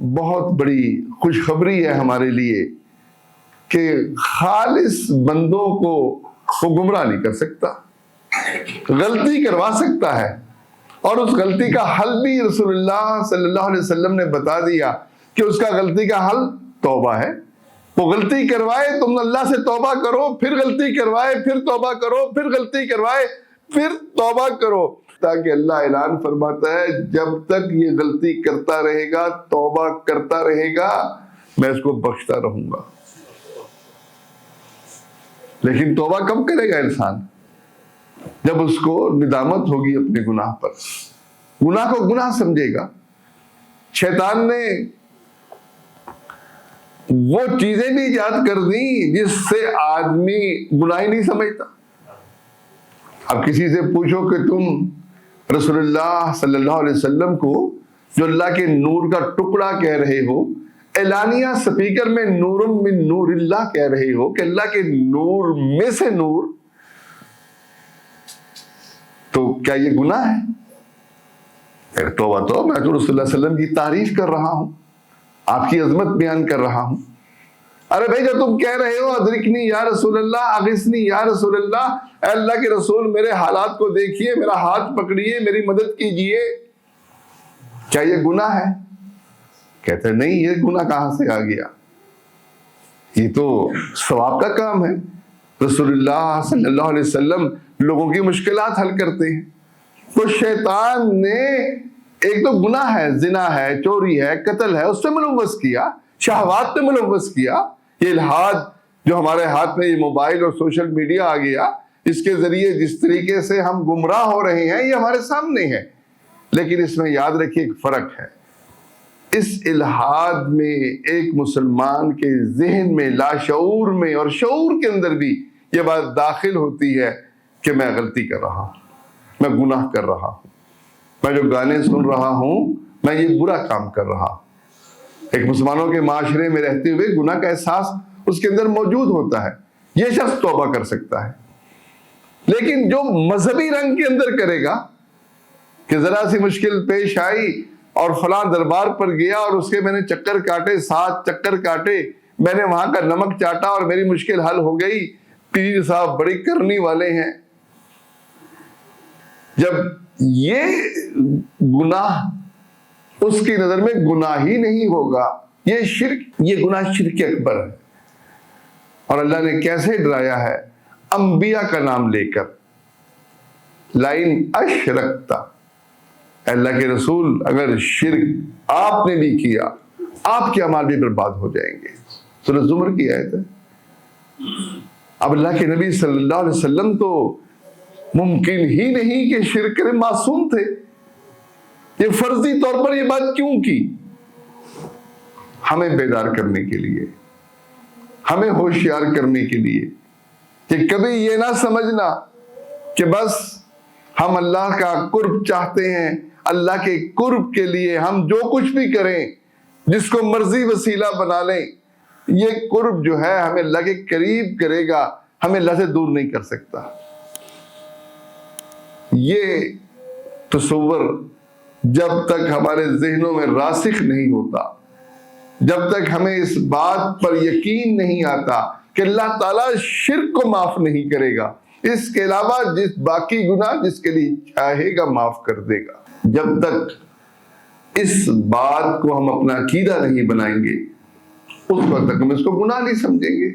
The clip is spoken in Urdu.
بہت بڑی خوشخبری ہے ہمارے لیے کہ خالص بندوں کو وہ گمراہ نہیں کر سکتا، غلطی کروا سکتا ہے، اور اس غلطی کا حل بھی رسول اللہ صلی اللہ علیہ وسلم نے بتا دیا کہ اس کا غلطی کا حل توبہ ہے۔ وہ غلطی کروائے، تم اللہ سے توبہ کرو، پھر غلطی کروائے، پھر توبہ کرو، پھر غلطی کروائے، پھر توبہ کرو، تاکہ اللہ اعلان فرماتا ہے جب تک یہ غلطی کرتا رہے گا، توبہ کرتا رہے گا، میں اس کو بخشتا رہوں گا۔ لیکن توبہ کب کرے گا انسان؟ جب اس کو ندامت ہوگی اپنے گناہ پر، گناہ کو گناہ سمجھے گا۔ شیطان نے وہ چیزیں بھی ایجاد کر دی جس سے آدمی گناہ ہی نہیں سمجھتا۔ اب کسی سے پوچھو کہ تم رسول اللہ صلی اللہ علیہ وسلم کو جو اللہ کے نور کا ٹکڑا کہہ رہے ہو، اعلانیہ سپیکر میں نور من نور اللہ کہہ رہے ہو کہ اللہ کے نور میں سے نور، تو کیا یہ گناہ ہے؟ توبہ تو میں تو رسول اللہ صلی اللہ علیہ وسلم کی تعریف کر رہا ہوں، آپ کی عظمت بیان کر رہا ہوں۔ ارے بھائی جو تم کہہ رہے ہو ادرکنی یا رسول اللہ، اغثنی یا رسول اللہ، اے اللہ کے رسول میرے حالات کو دیکھیے، میرا ہاتھ پکڑیے، میری مدد کیجئے، کیا یہ گناہ ہے؟ کہتے ہیں نہیں، یہ گناہ کہاں سے آ گیا؟ یہ تو ثواب کا کام ہے۔ رسول اللہ صلی اللہ علیہ وسلم لوگوں کی مشکلات حل کرتے ہیں۔ تو شیطان نے ایک تو گناہ ہے، زنا ہے، چوری ہے، قتل ہے، اس سے ملوث کیا، شہوات پہ ملوث کیا۔ یہ الحاد جو ہمارے ہاتھ میں یہ موبائل اور سوشل میڈیا آ گیا، اس کے ذریعے جس طریقے سے ہم گمراہ ہو رہے ہیں یہ ہمارے سامنے ہے۔ لیکن اس میں یاد رکھیے ایک فرق ہے، اس الحاد میں ایک مسلمان کے ذہن میں، لاشعور میں اور شعور کے اندر بھی یہ بات داخل ہوتی ہے کہ میں غلطی کر رہا ہوں، میں گناہ کر رہا ہوں، میں جو گانے سن رہا ہوں میں یہ برا کام کر رہا ہوں۔ ایک مسلمانوں کے معاشرے میں رہتے ہوئے گناہ کا احساس اس کے اندر موجود ہوتا ہے، یہ شخص توبہ کر سکتا ہے۔ لیکن جو مذہبی رنگ کے اندر کرے گا کہ ذرا سی مشکل پیش آئی اور فلاں دربار پر گیا اور اس کے میں نے چکر کاٹے، 7 چکر کاٹے، میں نے وہاں کا نمک چاٹا اور میری مشکل حل ہو گئی، پیر صاحب بڑی کرنی والے ہیں۔ جب یہ گناہ اس کی نظر میں گناہ ہی نہیں ہوگا، یہ شرک، یہ گناہ شرک اکبر ہے۔ اور اللہ نے کیسے ڈرایا ہے؟ انبیاء کا نام لے کر، لائن اشرکتا، اللہ کے رسول اگر شرک آپ نے بھی کیا، آپ کے اعمال بھی برباد ہو جائیں گے۔ سورۃ زمر کی آیت ہے۔ اب اللہ کے نبی صلی اللہ علیہ وسلم تو ممکن ہی نہیں کہ شرک کرے، معصوم تھے۔ یہ فرضی طور پر یہ بات کیوں کی؟ ہمیں بیدار کرنے کے لیے، ہمیں ہوشیار کرنے کے لیے کہ کبھی یہ نہ سمجھنا کہ بس ہم اللہ کا قرب چاہتے ہیں، اللہ کے قرب کے لیے ہم جو کچھ بھی کریں، جس کو مرضی وسیلہ بنا لیں، یہ قرب جو ہے ہمیں اللہ کے قریب کرے گا، ہمیں اللہ سے دور نہیں کر سکتا۔ یہ تصور جب تک ہمارے ذہنوں میں راسخ نہیں ہوتا، جب تک ہمیں اس بات پر یقین نہیں آتا کہ اللہ تعالیٰ شرک کو معاف نہیں کرے گا، اس کے علاوہ جس باقی گناہ جس کے لیے چاہے گا معاف کر دے گا، جب تک اس بات کو ہم اپنا عقیدہ نہیں بنائیں گے، اس وقت تک ہم اس کو گناہ نہیں سمجھیں گے۔